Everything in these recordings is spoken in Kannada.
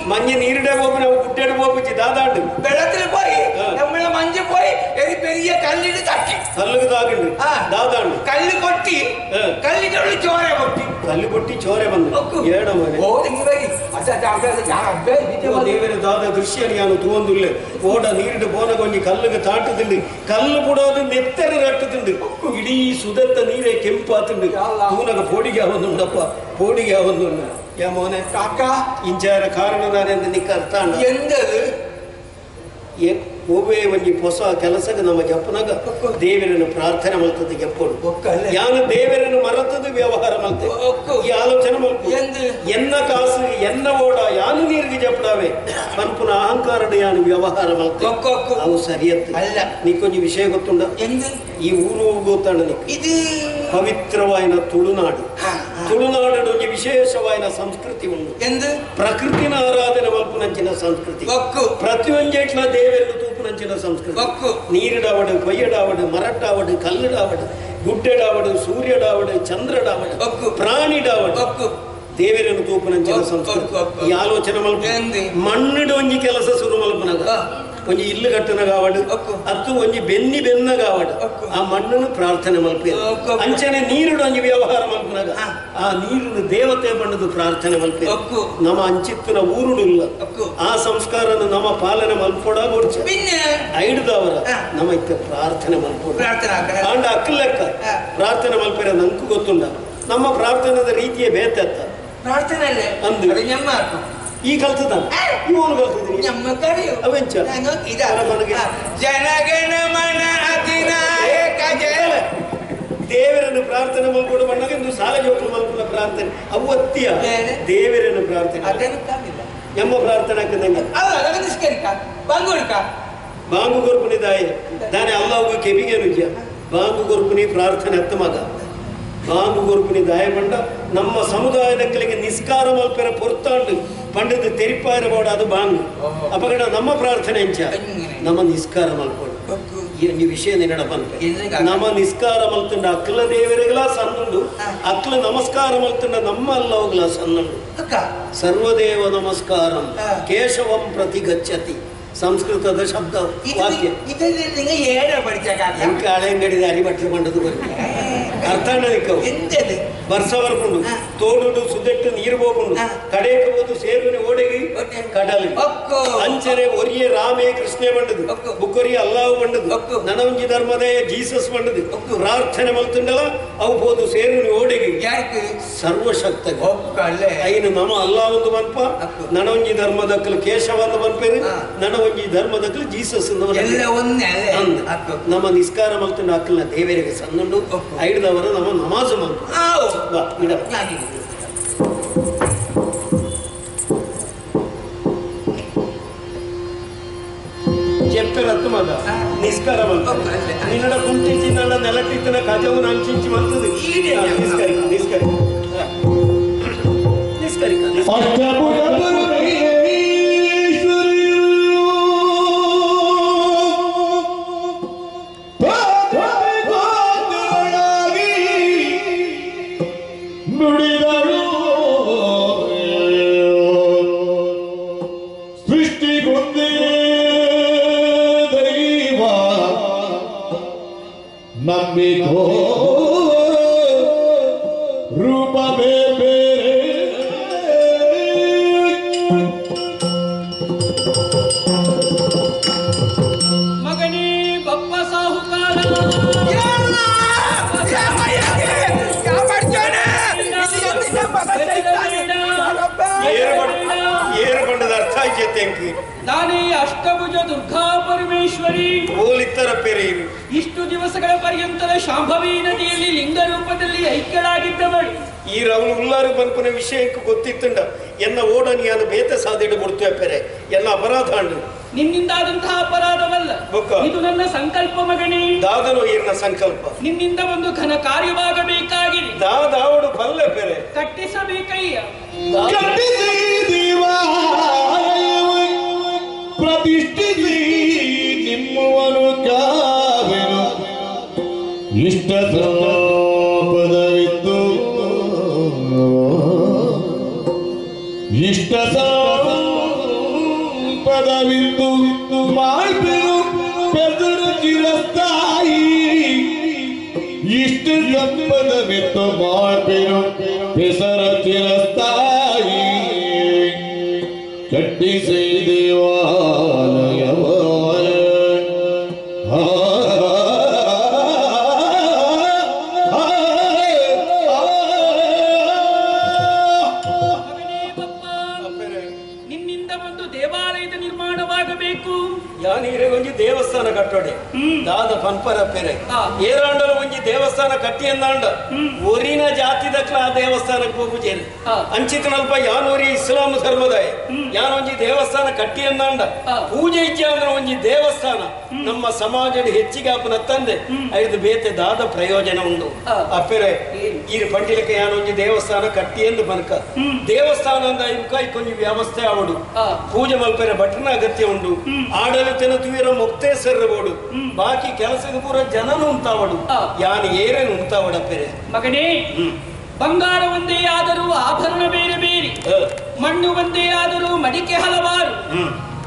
മഞ്ഞ് നീരുടെ പോകുമ്പോൾ നമ്മൾ കുട്ടിയുടെ പോകുമ്പോൾ ദാദാണ്ട് വെള്ളത്തിൽ പോയി നമ്മളെ മഞ്ഞ് പോയി ഒരു പെരിയ കല്ലിന് തട്ടി കല്ല് താകുണ്ട് ദാദാണ്ട് കല്ല് കൊട്ടി കല്ലിന്റെ ഉള്ളിൽ ചോര പൊട്ടി കല്ല് പൊട്ടി ചോര വന്നു ದಾದ ದೃಶ್ಯ ನಾನು ತೋಂದುಲ್ಲ ಓಡ ನೀರಿಡು ಬೋನ ಕೊಂಚ ಕಲ್ಲಿಗೆ ತಾಟುದುಂಡು ಕಲ್ಲು ಬಿಡೋದು ನೆತ್ತರೆ ರಟ್ಟುದುಂಡು ಇಡೀ ಸುದತ್ತ ನೀರೇ ಕೆಂಪಾತುಂಡು ತೂನಗ ಪೋಡಿಗೆ ಆವೊಂದುಂಡಪ್ಪ ಪೋಡಿಗೆ ಆವೊಂದುಂಡು ಯಾ ಮೋನೆ ಕಾಕ ಇಂಚಾರ ಕಾರಣ ನಾನೆಂದು ನಿಕ್ಕ ಅರ್ಥ ಎಂದದು ಒಬ್ಬೇ ಒಂಜಿ ಹೊಸ ಕೆಲಸಕ್ಕೆ ನಮ್ಮ ಜಪ್ಪನಾಗ ದೇವರನ್ನು ಪ್ರಾರ್ಥನೆ ಮಾಡ್ತದೆ ಜಪ್ಪಡು ಯಾನು ದೇವರನ್ನು ಮರೆತದ್ದು ವ್ಯವಹಾರ ಮಾಡ್ತೇವೆ ಈ ಆಲೋಚನೆ ಮಾಡ್ಕೊಂಡು ಎನ್ನ ಕಾಸು ಎನ್ನ ಓಡ ಯಾನು ನೀರಿಗೆ ಜಪ್ಪಡಾವೆ ಮನ್ಪುನ ಅಹಂಕಾರದ ಯಾನು ವ್ಯವಹಾರ ಮಾಡ್ತೇವೆ ಅವು ಸರಿಯತ್ತು ಅಲ್ಲ ನೀ ಕೊಂಚ ವಿಷಯ ಗೊತ್ತುಂಡ ಈ ಊರು ಗೊತ್ತಾಣ ಇದು ಪವಿತ್ರವಾಯಿನ ತುಳುನಾಡು ತುಳುನಾಡು ಒಂಜಿ ವಿಶೇಷವಾಯಿನ ಸಂಸ್ಕೃತಿ ಉಂಟು ಎಂದು ಪ್ರಕೃತಿನ ಆರಾಧನೆ ಮಲ್ಪುನಂಚಿನ ಸಂಸ್ಕೃತಿ ಪ್ರತಿಯೊಂಜೆಟ್ಲ ದೇವರನ್ನು ತೂಪುನಂಚಿನ ಸಂಸ್ಕೃತಿ ನೀರಿಡಾವಡು ಕೊಯ್ಯಡಾವಡು ಮರಟಾವಡು ಕಲ್ಲುಡಾವಡು ಗುಡ್ಡೆಡಾವಡು ಸೂರ್ಯಡಾವಡು ಚಂದ್ರಡಾವಡು ಪ್ರಾಣಿಡಾವಡು ದೇವರನ್ನು ತೂಪುನಂಚಿನ ಸಂಸ್ಕೃತಿ ಈ ಆಲೋಚನೆ ಮಲ್ಪ ಮಣ್ಣಿಡ ಒಂಜಿ ಕೆಲಸ ಶುರು ಮಲ್ಪನಾಗ ಒಂಜಿ ಇಲ್ಲು ಕಟ್ಟನಗಾವಡು ಅತ್ತು ಒಂಜಿ ಬೆನ್ನಿ ಬೆನ್ನಗಾವಡು ಆ ಮಣ್ಣನ್ನು ಪ್ರಾರ್ಥನೆ ಮಲ್ಪಿ ಅಂಚನೆ ನೀರುಡು ಒಂಜಿ ವ್ಯವಹಾರ ಮಲ್ಪನಾಗ ಆ ನೀರಿನ ದೇವತೆ ಬಣ್ಣದು ಪ್ರಾರ್ಥನೆ ಮಲ್ಪಿ ನಮ್ಮ ಅಂಚಿತ್ತಿನ ಊರುಡುಲ್ಲ ಆ ಸಂಸ್ಕಾರನ ನಮ್ಮ ಪಾಲನೆ ಮಲ್ಪೋಡ ಬೋಡ್ಚ ಐಡ್ದವರ ನಮ್ಮ ಇತ್ತ ಪ್ರಾರ್ಥನೆ ಮಲ್ಪೋಡ ಅಂಡ ಅಕ್ಕಲೆಕ್ಕ ಪ್ರಾರ್ಥನೆ ಮಲ್ಪಿರ ನಂಕು ಗೊತ್ತುಂಡ ನಮ್ಮ ಪ್ರಾರ್ಥನೆದ ರೀತಿಯೇ ಬೇತತ್ತ ಪ್ರಾರ್ಥನೆ ಅಂದ್ರೆ ಈ ಕಲ್ತದ ಇವನು ಕಲ್ತಿದ್ರಿ ಅವೆಂಚ ಜನಗಣ ಮನ ಅಧಿನಾಯಕ ದೇವರನ್ನು ಪ್ರಾರ್ಥನೆ ಮಲ್ಕೊಂಡು ಬಂದಾಗ ಇಂದು ಸಾಲ ಜೋಟು ಮಲ್ಪನ ಪ್ರಾರ್ಥನೆ ಅವು ಅತ್ಯ ದೇವರನ್ನು ಪ್ರಾರ್ಥನೆ ಎಮ್ಮ ಪ್ರಾರ್ಥನೆ ಬಾಂಗು ಕೊರ್ಪುನಿ ದಾಯ ದಾನೆ ಅಲ್ಲಾವು ಕೆಬಿಗೆ ನುಜ್ಜ ಬಾಂಗು ಕೊರ್ಪುನಿ ಪ್ರಾರ್ಥನೆ ಅತ್ತ ಮಗ ಬಾಂಗು ಕೊರ್ಪುನಿ ದಾಯ ಬಂಡ ನಮ್ಮ ಸಮುದಾಯದಕ್ಕಲಿಗೆ ನಿಸ್ಕಾರ ಮಲ್ಪೆರ ಪೊರ್ತಾಂಡು ಪಂಡದ ತೆರಿಪಾಯರ ಬೋಡ ಅದು ಬಾಂಗು ಅಪಗಡ ನಮ್ಮ ಪ್ರಾರ್ಥನೆ ಅಂಚ ನಮ್ಮ ನಿಸ್ಕಾರ ಮಲ್ಪೋಡು ಈ ವಿಷಯ ನಿನ್ನಡ ಬಂದ್ರೆ ನಮ್ಮ ನಿಸ್ಕಾರ ಮಲ್ತುಂಡ ಅಕ್ಲ ದೇವರಿಗಳ ಸಣ್ಣುಂಡು ಅಕ್ಲ ನಮಸ್ಕಾರ ಮಲ್ತುಂಡ ನಮ್ಮ ಅಲ್ಲವುಗಳ ಸಣ್ಣುಂಡು ಸರ್ವದೇವ ನಮಸ್ಕಾರಂ ಕೇಶವಂ ಪ್ರತಿ ಗಚ್ಚತಿ ಸಂಸ್ಕೃತದ ಶಬ್ದ ವಾಕ್ಯ ಹಳೆಂಗಡಿದ ಅರಿಬಟ್ಲು ಬಂಡದು ಅರ್ಥ ವರ್ಷ ಬರ್ಕೊಂಡು ತೋಡುಡು ಸುದೆಟ್ಟು ನೀರು ಹೋಗ್ಕೊಂಡು ಕಡೆಗೆ ಹೋದು ಸೇರುವಿನ ಓಡೆಗಿ ಕಡಲಿ ಅಂಚನೆ ಒರಿಯೆ ರಾಮೇ ಕೃಷ್ಣೆ ಬಂಡದು ಬುಕ್ಕೊರಿಯ ಅಲ್ಲಾವು ಬಂಡದು ನನವಂಜಿ ಧರ್ಮದೇ ಜೀಸಸ್ ಬಂಡದು ಪ್ರಾರ್ಥನೆ ಮಲ್ತುಂಡಲ್ಲ ಅವು ಹೋದು ಸೇರುವಿನ ಓಡೆಗಿ ಸರ್ವಶಕ್ತ ಐನು ನಮ್ಮ ಅಲ್ಲಾ ಒಂದು ಬನ್ಪ ನನವಂಜಿ ಧರ್ಮದಕ್ಕಲು ಕೇಶವ ಅಂತ ಬನ್ಪೇರು ನನವಂಜಿ ಧರ್ಮದಕ್ಕಲು ಜೀಸಸ್ ನಮ್ಮ ನಿಸ್ಕಾರ ಮಲ್ತುಂಡ ಅಕ್ಕಲ್ನ ದೇವರಿಗೆ ಸಣ್ಣುಂಡು ಐದವರ ನಮ್ಮ ನಮಾಜ್ ಮಲ್ಪು చెప్పేరత్తు మద నిస్కారం నిన్నడ కుంటించి నడ నెలకిత్తిన కజవు నంచించి మంతది నిస్కరి నిస్కరి నిస్కరి ನಾನೇ ಅಷ್ಟಭುಜ ದುರ್ಗಾ ಪರಮೇಶ್ವರಿ ಹೋಲಿತ್ತರ ಪೆರೆ ಇಷ್ಟು ದಿವಸಗಳ ಪರ್ಯಂತದ ಶಾಂಭವಿ ನದಿಯಲ್ಲಿ ಲಿಂಗ ರೂಪದಲ್ಲಿ ಐಕ್ಯಳಾಗಿದ್ದವಳು ಈ ರವಳು ಉಲ್ಲಾರು ಬನ್ಪುನ ವಿಷಯಕ್ಕೆ ಗೊತ್ತಿತ್ತಂಡ ಎನ್ನ ಓಡ ನೀನು ಬೇತ ಸಾಧಿಡು ಬಿಡ್ತೇವೆ ಪೆರೆ ಎಲ್ಲ ಅಪರಾಧ ಅಂಡು ನಿನ್ನಿಂದಾದಂತಹ ಅಪರಾಧವಲ್ಲ ಇದು ನನ್ನ ಸಂಕಲ್ಪ ಮಗನೇ ದಾದನು ಈರ್ನ ಸಂಕಲ್ಪ ನಿನ್ನಿಂದ ಒಂದು ಘನ ಕಾರ್ಯವಾಗಬೇಕಾಗಿದೆ ದಾದಾವಡು ಕಟ್ಟಿಸಬೇಕಯ್ಯ. ಕಟ್ಟಿಸಿ ಪ್ರತಿಷ್ಠಿಸಿ ನಿಮ್ಮವನು ಕಾವೆನು ಇಷ್ಟ ಪದವಿತ್ತು ಇಷ್ಟ ಪದವಿತ್ತು ಮಾಡ್ಬೆನು ಬೆದರು ಚಿರಸ್ಥಾಯಿ ಇಷ್ಟ ಪದವಿತ್ತು ಮಾಡ್ಬೆನು ಹೆಸರ ಚಿರಸ್ಥಾಯಿ ಕಟ್ಟಿಸಿ ದೇವಾಲಯವ ನಿನ್ನಿಂದ ಒಂದು ದೇವಾಲಯದ ನಿರ್ಮಾಣವಾಗಬೇಕು. ಯಾನೀರೆ ಒಂಜಿ ದೇವಸ್ಥಾನ ಕಟ್ಟೋಡೆ ದಾದ ಪನ್ಪರ ಪೆರೆ ಏರಾಂಡಲ ಒಂಜಿ ದೇವಸ್ಥಾನ ಕಟ್ಟಿ ಎಂದಾಂಡ ಒರಿನ ಜಾತಿದಕ್ಲ ಆ ದೇವಸ್ಥಾನಕ್ಕೆ ಹೋಗುಜೇನೆ ಅಂಚಿತನಲ್ಪ ಯಾನೂರಿ ಇಸ್ಲಾಂ ಧರ್ಮದಾಯ ಯಾನೊಂಜಿ ದೇವಸ್ಥಾನ ಕಟ್ಟಿ ಎಂದಾಂಡ ಪೂಜೆ ಇಚ್ಛೆ ಅಂದ್ರೆ ಒಂಜಿ ದೇವಸ್ಥಾನ ನಮ್ಮ ಸಮಾಜದ ಹೆಚ್ಚಿಗೆ ಆಪನ ತಂದೆ ಐದು ಬೇತೆ ದಾದ ಪ್ರಯೋಜನ ಉಂಡು ಅಪ್ಪೆರೆ ಈ ಪಂಡಿಲಕ್ಕೆ ಯಾನೊಂಜಿ ದೇವಸ್ಥಾನ ಕಟ್ಟಿ ಎಂದು ಬನಕ ದೇವಸ್ಥಾನ ಅಂದ ಇವಕಾಯಿ ಕೊಂಚ ವ್ಯವಸ್ಥೆ ಆವಡು ಪೂಜೆ ಮಲ್ಪೆರೆ ಭಟ್ರನ ಅಗತ್ಯ ಉಂಡು ಆಡಳಿತನ ತುವಿರ ಮುಕ್ತೇಶ್ವರಬೋಡು ಬಾಕಿ ಕೆಲಸದ ಪೂರ ಜನನು ಉಂಟಾವಡು ಯಾನು ಏರೇನು ಉಂಟಾವಡಪ್ಪೆರೆ ಮಗನೇ, ಬಂಗಾರ ಒಂದೇ ಆದರೂ ಆಭರಣ ಬೇರೆ ಬೇರೆ, ಮಣ್ಣು ಒಂದೇ ಆದರೂ ಮಡಿಕೆ ಹಲವಾರು,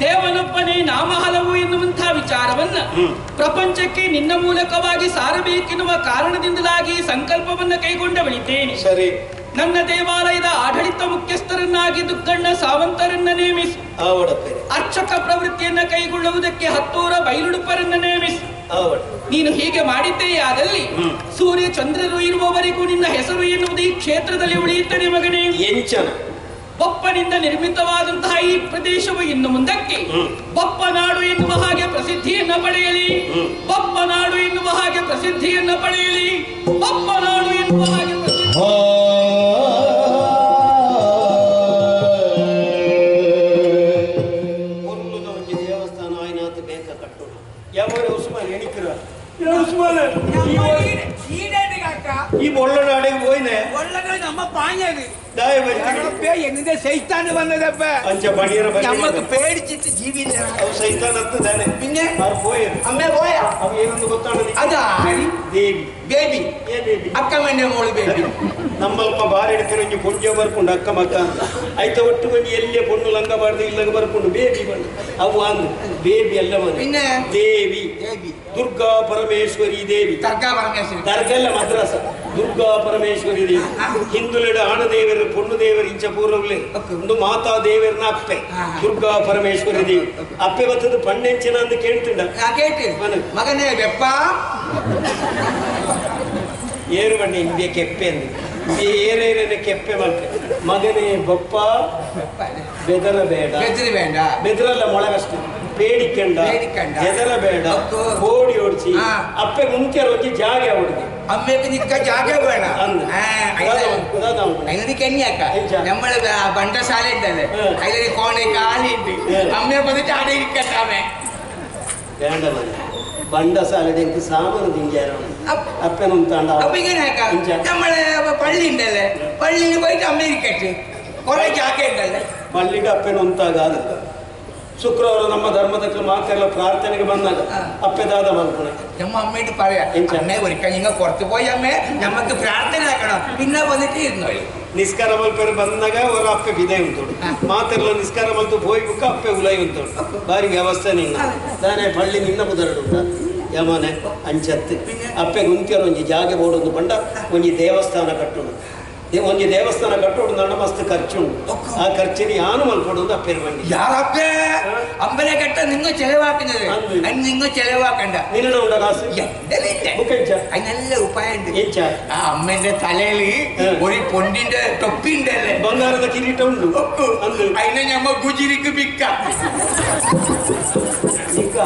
ದೇವನೊಬ್ಬನೇ ನಾಮ ಹಲವು ಎನ್ನುವಂತಹ ವಿಚಾರವನ್ನ ಪ್ರಪಂಚಕ್ಕೆ ನಿನ್ನ ಮೂಲಕವಾಗಿ ಸಾರಬೇಕೆನ್ನುವ ಕಾರಣದಿಂದಲಾಗಿ ಸಂಕಲ್ಪವನ್ನ ಕೈಗೊಂಡವಳಿದ್ದೇನೆ. ಸರಿ, ನನ್ನ ದೇವಾಲಯದ ಆಡಳಿತ ಮುಖ್ಯಸ್ಥರನ್ನಾಗಿ ದುಗ್ಗಣ್ಣ ಸಾವಂತರನ್ನ ನೇಮಿಸು. ಅರ್ಚಕ ಪ್ರವೃತ್ತಿಯನ್ನ ಕೈಗೊಳ್ಳುವುದಕ್ಕೆ ಹತ್ತೂರ ಬೈಲುಡುಪರನ್ನ ನೇಮಿಸು. ನೀನು ಹೀಗೆ ಮಾಡಿದ್ದೇಯೇ ಆದಲ್ಲಿ ಸೂರ್ಯ ಚಂದ್ರರು ಇರುವವರೆಗೂ ನಿನ್ನ ಹೆಸರು ಎನ್ನುವುದು ಈ ಕ್ಷೇತ್ರದಲ್ಲಿ ಉಳಿಯುತ್ತದೆ ಮಗನೇ. ಎಂಚನ ಬೊಪ್ಪನಿಂದ ನಿರ್ಮಿತವಾದಂತಹ ಈ ಪ್ರದೇಶವು ಇನ್ನು ಮುಂದಕ್ಕೆ ಬೊಪ್ಪನಾಡು ಎನ್ನುವ ಹಾಗೆ ಪ್ರಸಿದ್ಧಿಯನ್ನ ಪಡೆಯಲಿ, ಬೊಪ್ಪನಾಡು ಎನ್ನುವ ಹಾಗೆ ಪ್ರಸಿದ್ಧಿಯನ್ನ ಪಡೆಯಲಿ, ಬೊಪ್ಪನಾಡು ಎನ್ನುವ ಹಾಗೆ ದೇವಸ್ಥಾನ ಆಯ್ನಾತ್ ಬೇಕ ಕಟ್ಟೋಣ ಯಾವ ಉಸ್ಮಾನ್ ಎಣಿಕರ ಈ ಒಳ್ಳನಾಡಿಗೆ ಹೋಯ್ನೆ நம்ம பாஞ்சது എങ്ങനെ சைத்தான் வந்ததப்ப അഞ്ച പണിയറ നമുക്ക് പേടിച്ചിട്ട് ജീവില്ല സൈത്താനത്തതാണ് പിന്നെ പോയത് അമ്മ പോയാ അവ ഏനെന്ന് ಗೊತ್ತಾണ് അതാ ದೇವಿ ಬೇಬಿ ಏ ಬೇಬಿ ಅಕ್ಕಮ್ಮನ ಮೋಳು ಬೇಬಿ ನಮ್ಮಲ್ಪ ಬಾರಿ ಹಿಡ್ತಾರೆ ಒಂಜಿ ಪುಂಜ ಬರ್ಕೊಂಡು ಅಕ್ಕ ಮಕ್ಕ ಅಂತ ಆಯ್ತಾ ಒಟ್ಟು ಒಂಜಿ ಎಲ್ಲೇ ಪೊಣ್ಣು ಲಂಗ ಬಾರ್ದು ಇಲ್ಲಂಗ ಬರ್ಕೊಂಡು ಬೇಬಿ ಬಂದು ಅವು ಅಂದು ಬೇಬಿ ಎಲ್ಲ പിന്നെ ದೇವಿ ದೇವಿ ದುರ್ಗಾ ಪರಮೇಶ್ವರಿ ದೇವಿ ದರ್ಗಾ ಪರಮೇಶ್ವರಿ ದರ್ಗಲ್ಲ ಮದ್ರಾಸ ದುರ್ಗಾ ಪರಮೇಶ್ವರಿ ದೇವಿ ಹಿಂದುಳಿದ ಆಣ ದೇವರು ಪೊಣ್ಣು ದೇವರು ಇಂಚ ಪೂರ್ವಗಳೇ ಒಂದು ಮಾತಾ ದೇವರನ್ನ ಅಪ್ಪೆ ದುರ್ಗಾ ಪರಮೇಶ್ವರಿ ದೇವಿ ಅಪ್ಪೆ ಬತ್ತದು ಪಣ್ಣೆಂಚಿನ ಅಂತ ಕೇಳ್ತಿಂಡ ಕೇಳ್ತೀನಿ ಮಗನೇ ಬೆಪ್ಪ ಏರು ಬಣ್ಣೆ ಹಿಂದೆ ಕೆಪ್ಪೆ ಅಂದು ಏರೇರೇನೆ ಕೆಪ್ಪೆ ಮಲ್ಪೆ ಮಗನೇ ಬಪ್ಪ ಬೆದರ ಬೇಡ ಬೇಡ ಬೆದರಲ್ಲ ಮೊಳಗಷ್ಟು ಬೇಡಿಕಂಡ ಎದರ ಬೇಡ ಓಡಿ ಓಡಿಸಿ ಅಪ್ಪೆ ಮುಂಚೆ ಒಂಜಿ ಜಾಗ ಹುಡುಗಿ ಅಮ್ಮೆಗೆ ನಿಕ್ಕ ಜಾಗ ಬೇಡ അതിനൊക്കെ എണ്ണിയാക്ക നമ്മള് പണ്ടശാല ഉണ്ടല്ലേ അതിലൊരു കോണെ കാലുണ്ട് അമ്മയെ വന്നിട്ട് അവിടെ ഇരിക്കട്ടാമേ വേണ്ട പണ്ടശാലയുടെ എനിക്ക് സാമാന് തിഞ്ചാരാണ് അപ്പനുണ്ടാണ്ട അപ്പൊ ഇങ്ങനെ നമ്മള് പള്ളി ഉണ്ടല്ലേ പള്ളിയിൽ പോയിട്ട് അമ്മ ഇരിക്കട്ടെ കുറെ ജാഗ ഉണ്ടല്ലേ പള്ളിയുടെ അപ്പനുണ്ടാകാതെ ಶುಕ್ರವಾರ ನಮ್ಮ ಧರ್ಮದಕ್ಕೆ ಮಾತೆಲ್ಲ ಪ್ರಾರ್ಥನೆಗೆ ಬಂದಾಗ ಅಪ್ಪೆದಾದ ಮಲ್ಪಣೆ ನಮ್ಮ ಅമ്മയിട്ട് പറയാ അമ്മേ ഒരിക്കൽ നിങ്ങൾ പുറത്തു പോയി അമ്മേ നമുക്ക് പ്രാർത്ഥന ആക്കണം പിന്നെ വന്നിട്ട് ഇരുന്നോളി ನಿಸ್ಕಾರ ಮಲ್ಪರು ಬಂದಾಗ ಅವರ ಅಪ್ಪೆ ಬಿದೆ ಉಂಟು ಮಾತೆಲ್ಲ ನಿಸ್ಕಾರ ಮಲ್ತು ಹೋಗಿ ಬುಕ್ಕ ಅಪ್ಪೆ ಉಲೈ ಉಂಟು ಬಾರಿ ವ್ಯವಸ್ಥೆ ನಿನ್ನ ದಾನೆ ಪಳ್ಳಿ ನಿನ್ನ ಮುದರಡು ಉಂಟ ಯಮನೆ ಅಂಚತ್ತು ಅಪ್ಪೆ ಗುಂತಿಯರು ಒಂಜಿ ಜಾಗೆ ಬೋಡೊಂದು ಬಂಡ ಒಂಜಿ ದೇವಸ್ಥಾನ ಕಟ್ಟುಡು ಒಂಜಿ ದೇವಸ್ಥಾನ ಕಟ್ಟೋಡು ನಡ ಮಸ್ತ್ ಖರ್ಚುಂಡು ಆ ಖರ್ಚಿನ ಯಾನು ಮಲ್ಪಡೋದು ಅಪ್ಪೇರು ಬಂಡಿ ಯಾರಪ್ಪೆ അമ്പല കെട്ട നിങ്ങൾ ചെലവാക്കുന്നത് അതിന് നിങ്ങൾ ചെലവാക്കണ്ട നിന്നട ഉണ്ട കാസ് അത് നല്ല ഉപായുണ്ട് ആ അമ്മന്റെ തലയില് ഒരു പൊന്നിന്റെ തൊപ്പി ഉണ്ടല്ലേ ಬಂಗಾರದ ಕಿರೀಟ ಉಂಟು അതിനെ ഞമ്മ ഗുജിരിക്ക് ಬಿಕ್ಕ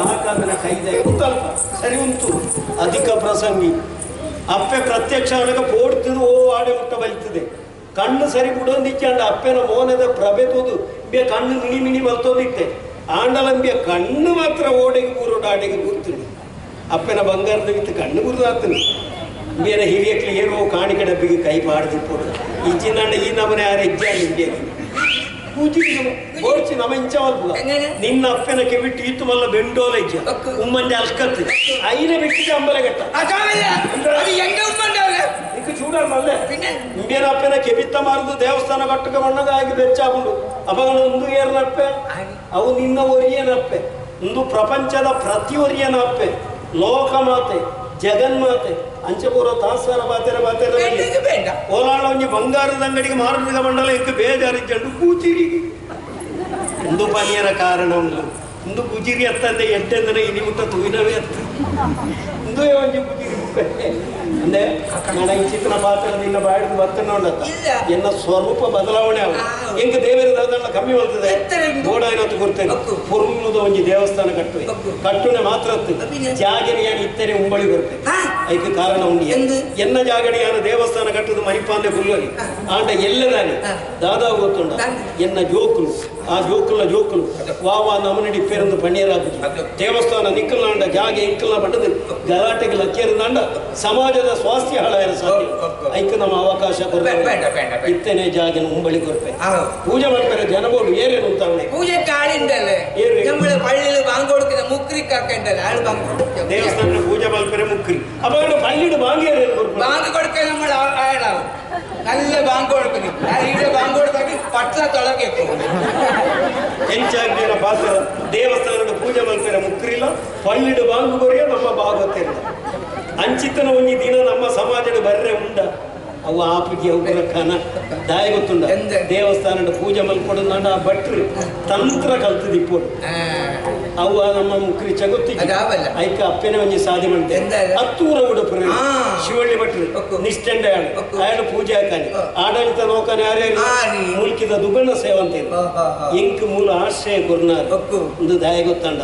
ಹಾಕಾದ್ರೆ ಕೈದೆ ಉಂಟಲ್ಪ ಸರಿ ಉಂಟು ಅಧಿಕ ಪ್ರಸಂಗಿ ಅಪ್ಪೆ ಪ್ರತ್ಯಕ್ಷ ಅವನಿಗೆ ಪೋಡ್ತಿದ್ದು ಓ ಆಡೆ ಮುಟ್ಟ ಬಲ್ತದೆ ಕಣ್ಣು ಸರಿ ಬಿಡೋದಿಚ್ಚಂಡ ಅಪ್ಪೆನ ಮೋನದ ಪ್ರಭೆತುದು ಬೇ ಕಣ್ಣು ಮಿಣಿ ಮಿಣಿ ಬರ್ತೋದಿತ್ತೆ ಆಂಡಲಂಬಿಯ ಕಣ್ಣು ಮಾತ್ರ ಓಡೆಗೆ ಕೂರೋಡು ಆಡೆಗೆ ಕೂರ್ತೀನಿ ಅಪ್ಪೆನ ಬಂಗಾರದ ವಿತ್ತು ಕಣ್ಣು ಗುರುದಾಗ್ತೀನಿ ಬೇರೆ ಹಿರಿಯಕ್ಲಿ ಏನೋ ಕಾಣಿಕೆ ಡಬ್ಬಿಗೆ ಕೈ ಬಾಡ್ದಿಪ್ಪು ಇಜ್ಜಿನಂಡ ಈ ನಮನೆ ಯಾರು ಹೆಜ್ಜೆ ಓಡ್ಸಿ ನಮ್ಮ ಇಂಚವಲ್ಪು ನಿನ್ನ ಅಪ್ಪನಕ್ಕೆ ಬಿಟ್ಟು ಈತು ಮಲ್ಲ ಬೆಂಡೋಲ ಇಜ್ಜ ಉಮ್ಮಂಜ ಅಲ್ಕತ್ತು ಐನ ಬಿಟ್ಟಿದ್ದ ಅಂಬಲಗಟ್ಟ ಚೂಡಾರ್ ಮಲ್ಲೆ ಇಂಬೇನ ಅಪ್ಪನ ಕೆಬಿತ್ತ ಮಾರದು ದೇವಸ್ಥಾನ ಕಟ್ಟಕ ಮಣ್ಣಗ ಆಗಿ ಬೆಚ್ಚಾಗುಂಡು ಅಪಗಳ ಒಂದು ಏರ್ನಪ್ಪೆ ಅವು ನಿನ್ನ ಒರಿಯನಪ್ಪೆ ಒಂದು ಪ್ರಪಂಚದ ಪ್ರತಿ ಒರಿಯನಪ್ಪೆ ಲೋಕಮಾತೆ ಜಗನ್ಮಾತೆ ಅಂಚಪೂರ ತಾಸಾರ ಬಾತೆರ ಓಲಾಳ ಒಂಜಿ ಬಂಗಾರದ ಅಂಗಡಿಗೆ ಮಾರದ ಮಂಡಲ ಇಂಕ ಬೇಜಾರಿಜ್ಜಂಡು ಕೂಚಿರಿ ಒಂದು ಪನಿಯರ ಕಾರಣ ಉಂಟು ಒಂದು ಕುಜಿರಿ ಅತ್ತಂದೆ ಎಡ್ಡೆಂದರೆ ಇನಿ ಮುಟ್ಟ ತುವಿನವೇ ಅತ್ತ ಒಂದು ಒಂಜಿ ಕುಜಿರಿ ಅಂದ್ರೆ ನನ್ನ ಈ ಚಿತ್ರ ಪಾತ್ರ ನಿನ್ನ ಬಾಡಿದು ಬರ್ತನ ಉಂಡತ್ತ ಎನ್ನ ಸ್ವರೂಪ ಬದಲಾವಣೆ ಅವ ಹೆಂಗ ದೇವರ ದಾದಣ್ಣ ಕಮ್ಮಿ ಬರ್ತದೆ ಗೋಡ ಏನಂತ ಕೊಡ್ತೇನೆ ಪುರುಳುದ ಒಂಜಿ ದೇವಸ್ಥಾನ ಕಟ್ಟುವೆ ಕಟ್ಟುನೆ ಮಾತ್ರ ಜಾಗರಿಯಾನ ಇತ್ತನೆ ಉಂಬಳಿ ಬರ್ತೇನೆ ಅದಕ್ಕೆ ಕಾರಣ ಉಂಡಿ ಎನ್ನ ಜಾಗಡಿಯಾನ ದೇವಸ್ಥಾನ ಕಟ್ಟುದು ಮರಿಪಾಂದೆ ಫುಲ್ಲರಿ ಆಂಡ ಎಲ್ಲದಾನೆ ದಾದಾ ಗೊತ್ತುಂಡ ಎನ್ನ ಜೋಕುಲು ಆ ಜೋಕುಲು ವಾವಾ ನಮನಡಿ ಪೇರೊಂದು ಪಣ್ಣೀರಾಗುದು ದೇವಸ್ಥಾನ ನಿಕ್ಕಲ್ಲಾಂಡ ಜಾಗ ಇಂಕಲ್ನ ಪಟ್ಟದು ಗಲಾಟೆಗೆ ಲಕ್ಕೇರಿದಾಂಡ ಸಮಾಜದ ಸ್ವಾಸ್ಥ್ಯ ಹಾಳಾಯಿರ ಸಾಧ್ಯ ಐಕ ನಮ್ಮ ಅವಕಾಶ ಕೊಡ್ತಾರೆ ಇತ್ತನೆ ಜಾಗಿನ ಉಂಬಳಿ ಕೊಡ್ಪೆ ಪೂಜೆ ಮಾಡ್ತಾರೆ ಜನಗಳು ಏನೇನು ಅಂತ ಪೂಜೆ ಕಾಳಿಂದಲ್ಲೇ ಪಳ್ಳಿಲು ಬಾಂಗೋಡ್ಕಿದ ಮುಕ್ರಿ ಕಾಕಂಡಲ್ಲ ದೇವಸ್ಥಾನ ಪೂಜೆ ಮಲ್ಪರೆ ಮುಕ್ರಿ ಅವಾಗ ಪಳ್ಳಿಡು ಬಾಂಗಿ ಬಾಂಗ್ ಕೊಡ್ಕೆ ನಮ್ಮ ಆಯಲಾವು നല്ല ബാങ്ക് കൊടുക്കുന്നു ഇവിടെ ബാങ്ക് കൊടുത്താക്കി പട്ട ತೊಳಗೆ ಹೆಂಚಾಗ್ದಿನ ಪಾತ್ರ ದೇವಸ್ಥಾನದ ಪೂಜೆ ಮಲ್ಪರೆ ಮುಕ್ರಿಲ್ಲ ಪಳ್ಳಿಡು ಬಾಂಗು ಕೊರಿಯ ನಮ್ಮ ಭಾಗವತೆ ಅಂಚಿತನ ಒಂಜಿ ದಿನ ನಮ್ಮ ಸಮಾಜದ ಬರ್ರೆ ಉಂಡ ಅವು ಆಪಿಗೆ ಉಗ್ರಖಾನ ದಾಯ ಗೊತ್ತುಂಡ ದೇವಸ್ಥಾನದ ಪೂಜೆ ಮಲ್ಕೊಡು ನಾಡ ಭಟ್ರು ತಂತ್ರ ಕಲ್ತದಿಪ್ಪೋಡು ಅವು ನಮ್ಮ ಮುಕ್ರಿ ಚಗೊತ್ತಿ ಐಕ ಅಪ್ಪನ ಒಂಜಿ ಸಾಧಿ ಮಾಡ್ತೆ ಹತ್ತೂರ ಉಡುಪುರ ಶಿವಳ್ಳಿ ಭಟ್ರು ನಿಷ್ಠಂಡ ಆಯನ ಪೂಜೆ ಹಾಕಾನಿ ಆಡಳಿತ ನೋಕನ ಯಾರ್ಯಾರು ಮುಲ್ಕಿದ ದುಗಣ ಸೇವಂತೆ ಇಂಕ್ ಮೂಲ ಆಶ್ರಯ ಕೊರ್ನಾರ ಒಂದು ದಾಯ ಗೊತ್ತಂಡ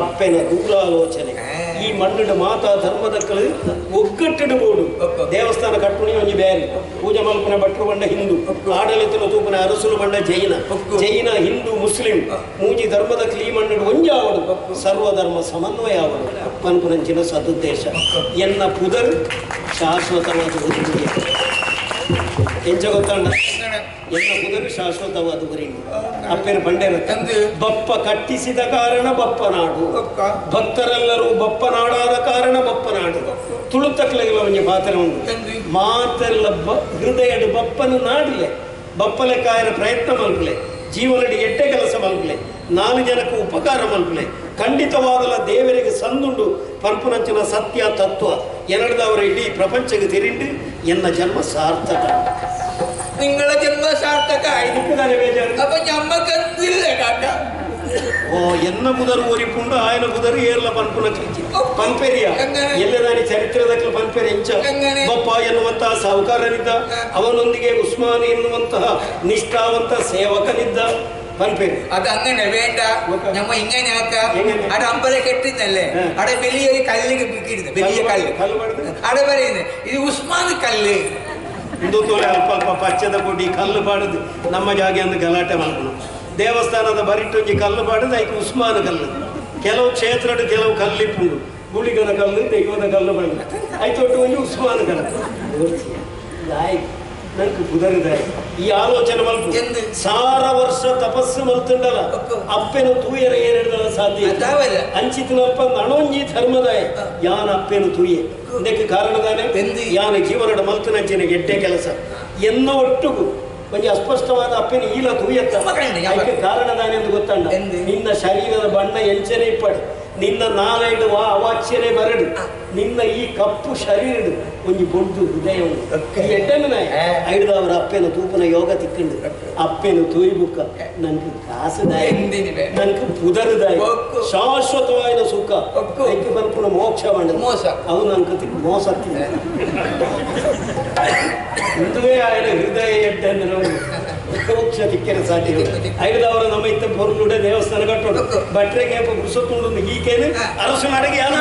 ಅಪ್ಪನ ರೂಲಾಲೋಚನೆ ಈ ಮಣ್ಣು ಮಾತಾ ಧರ್ಮದಕ್ಕಳು ಒಗ್ಗಟ್ಟಿಡು ಬೋಡು ದೇವಸ್ಥಾನ ಕಟ್ಟುಣಿ ಒಂಜಿ ಬೇರೆ ಪೂಜೆ ಮಲ್ಪನ ಭಟ್ರು ಬಂಡ ಹಿಂದೂ ಆಡಳಿತ ತೂಪನ ಅರಸುಲು ಬಂಡ ಜೈನ ಹಿಂದೂ ಮುಸ್ಲಿಂ ಮೂಜಿ ಧರ್ಮದ ಕ್ಲೀ ಮಣ್ಣು ಒಂಜಿ ಆವಡು ಸರ್ವಧರ್ಮ ಸಮನ್ವಯ ಆವಡು ಪನ್ಪುರಂಚಿನ ಸದುದ್ದೇಶ ಎನ್ನ ಪುದರ್ ಶಾಶ್ವತವಾದ ಎಂಚ ಗೊತ್ತಂಡ ಎನ್ನ ಪುದರು ಶಾಶ್ವತವಾದ ಗುರಿಂಡು ಅಪ್ಪೇರ ಬಂಡೇರ ಬಪ್ಪ ಕಟ್ಟಿಸಿದ ಕಾರಣ ಬಪ್ಪನಾಡು ಭಕ್ತರೆಲ್ಲರೂ ಬಪ್ಪನಾಡಾದ ಕಾರಣ ಬಪ್ಪನಾಡು ತುಳುತಕ್ಲೆಗಳ ಒಂಜಿ ಪಾತ್ರ ಉಂಟು ಮಾತೆಲ್ಲ ಹೃದಯಡು ಬಪ್ಪನ ನಾಡಲೆ ಬಪ್ಪಲೆ ಕಾಯನ ಪ್ರಯತ್ನ ಮಲ್ಪಲೆ ಜೀವನಡಿ ಎಟ್ಟೆ ಕೆಲಸ ಮಲ್ಪಲೆ 4 ಜನಕ್ಕೆ ಉಪಕಾರ ಮಲ್ಪಲೆ ಖಂಡಿತವಾಗಲ ದೇವರಿಗೆ ಸಂದುಂಡು ಪರ್ಪುನಂಚಿನ ಸತ್ಯ ತತ್ವ ಎರಡದವರ ಇಡೀ ಪ್ರಪಂಚಕ್ಕೆ ತಿರಿಂಡು ಎನ್ನ ಜನ್ಮ ಸಾರ್ಥಕ നിങ്ങളെ ജന്മ സാർത്ഥക അപ്പൊ ഞമ്മക്കില്ല കാക്ക ಓ ಎನ್ನ ಬುಧರು ಓರಿಪುಂಡು ಆಯನ ಬುಧರು ಏರ್ಲ ಪನ್ಪುನ ಕೃಚಿ ಪನ್ಪೆರಿಯ ಎಲ್ಲದಾನಿ ಚರಿತ್ರದಕ್ಕೆ ಪನ್ಪೆರಿ ಎಂಚ ಬಪ್ಪ ಎನ್ನುವಂತಹ ಸಾಹುಕಾರನಿದ್ದ ಅವನೊಂದಿಗೆ ಉಸ್ಮಾನ್ ಎನ್ನುವಂತಹ ನಿಷ್ಠಾವಂತ ಸೇವಕನಿದ್ದ ಪನ್ಪೆರಿ അത് അങ്ങനെ വേണ്ട നമ്മ ഇങ്ങനെ ആക്കാം അവിടെ അമ്പലം കെട്ടുന്നല്ലേ അവിടെ വലിയൊരു കല്ല് കിട്ടിയിരുന്നു വലിയ കല്ല് അവിടെ പറയുന്നത് ഇത് ഉസ്മാൻ കല്ല് ಹಿಂದೂ ತೋಲೆ ಅಲ್ಪ ಅಲ್ಪ ಪಚ್ಚದ ಕೊಡಿ ಕಲ್ಲು ಪಾಡುದು ನಮ್ಮ ಜಾಗೆ ಅಂದು ಗಲಾಟೆ ಮಾಡ್ಕೊಂಡು ದೇವಸ್ಥಾನದ ಬರಿಟೊಂಜಿ ಕಲ್ಲು ಪಾಡುದು ಐಕೆ ಉಸ್ಮಾನ ಕಲ್ಲು ಕೆಲವು ಕ್ಷೇತ್ರಡು ಕೆಲವು ಕಲ್ಲಿಪ್ಪುಂಡು ಗುಳಿಗನ ಕಲ್ಲು ದೈವದ ಕಲ್ಲು ಬಂದ ಆಯ್ತು ಒಂಜಿ ಉಸ್ಮಾನ ಕಲ್ಲು ನಂಗೆ ಕುದರಿದಾಯಿ ಈ ಆಲೋಚನೆ ಮಲ್ಪು ಸಾರ ವರ್ಷ ತಪಸ್ಸು ಮಲ್ತುಂಡಲ್ಲ ಅಪ್ಪೆನ ತೂಯರ ಏರಿಡಲ ಸಾಧ್ಯ ಅಂಚಿತನಲ್ಪ ನಣೊಂಜಿ ಧರ್ಮದಾಯ ಯಾನ ಅಪ್ಪೆನ ತೂಯೆ ಇದಕ್ಕೆ ಕಾರಣದಾನೆ ಯಾನ ಜೀವನದ ಮಲ್ತನಂಚಿನ ಗೆಡ್ಡೆ ಕೆಲಸ ಎನ್ನ ಒಟ್ಟುಗು ಒಂಜಿ ಅಸ್ಪಷ್ಟವಾದ ಅಪ್ಪೆನ ಈಲ ತೂಯತ್ತ ಅದಕ್ಕೆ ಕಾರಣದಾನೆ ಎಂದು ಗೊತ್ತಂಡ ನಿನ್ನ ಶರೀರದ ಬಣ್ಣ ಎಂಚನೆ ಇಪ್ಪಡು ನಿನ್ನ ನಾಲೈಡು ಅವಾಚ್ಯನೇ ಬರಡು ನಿನ್ನ ಈ ಕಪ್ಪು ಶರೀರಡು ಒಂಜಿ ಬೊಡ್ದು ಹೃದಯ ಉಂಟು ಎಡ್ಡನ ಐಡದವರ ಅಪ್ಪೆನ ತೂಪನ ಯೋಗ ತಿಕ್ಕಂಡು ಅಪ್ಪೆನ ತೂಯ್ಬುಕ್ಕ ನಂಗೆ ಕಾಸುದಾಯ ನಂಗೆ ಪುದರುದಾಯ ಶಾಶ್ವತವಾದ ಸುಖ ಐಕ್ಯ ಬಲ್ಪುನ ಮೋಕ್ಷ ಬಂಡ ಮೋಸ ಅವು ನಂಗೆ ಮೋಸ ಇಂದುವೇ ಆಯ್ನ ಹೃದಯ ಎಡ್ಡಂದ್ರೆ ಮೋಕ್ಷ ತಿಕ್ಕರೆ ಸಾಧ್ಯ ಐದವರ ನಮ್ಮ ಇತ್ತ ಪೊರ್ಲುಡೆ ದೇವಸ್ಥಾನ ಕಟ್ಟೋಡು ಭಟ್ರೆಗೆ ಗುರುಸೊತ್ತುಂಡು ಹೀಗೇನೆ ಅರಸು ನಾಡಿಗೆ ಯಾರು